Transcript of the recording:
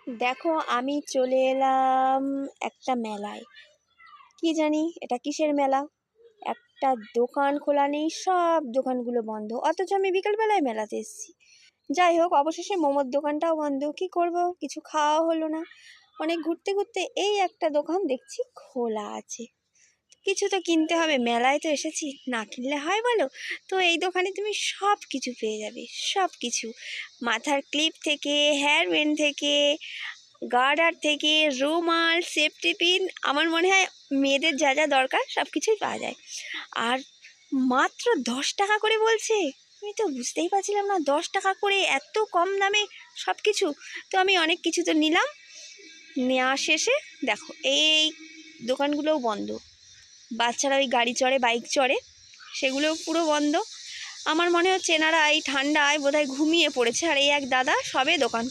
দেখো, আমি চলে এলাম একটা মেলায়। কি জানি এটা কিসের মেলা। একটা দোকান খোলা নেই, সব দোকানগুলো বন্ধ, অথচ আমি বিকেলবেলায় মেলাতে এসেছি। যাই হোক, অবশেষে মোমোর দোকানটাও বন্ধ। কি করব, কিছু খাওয়া হলো না। অনেক ঘুরতে ঘুরতে এই একটা দোকান দেখছি খোলা আছে। কিছু তো কিনতে হবে, মেলায় তো এসেছি, না কিনলে হয় বলো? তো এই দোকানে তুমি সব কিছু পেয়ে যাবে, সব কিছু। মাথার ক্লিপ থেকে, হেয়ার ব্যান্ড থেকে, গার্ডার থেকে, রুমাল, সেফটি পিন, আমার মনে হয় মেয়েদের যা যা দরকার সব কিছুই পাওয়া যায়। আর মাত্র 10 টাকা করে বলছে। আমি তো বুঝতেই পারছিলাম না, 10 টাকা করে এত কম দামে সব কিছু। তো আমি অনেক কিছু তো নিলাম। নেওয়া শেষে দেখো এই দোকানগুলোও বন্ধ। বাচ্চারা ওই গাড়ি চড়ে, বাইক চড়ে, সেগুলোও পুরো বন্ধ। আমার মনে হচ্ছে এনারা এই ঠান্ডায় বোধহয় ঘুমিয়ে পড়েছে। আর এই এক দাদা সবে দোকান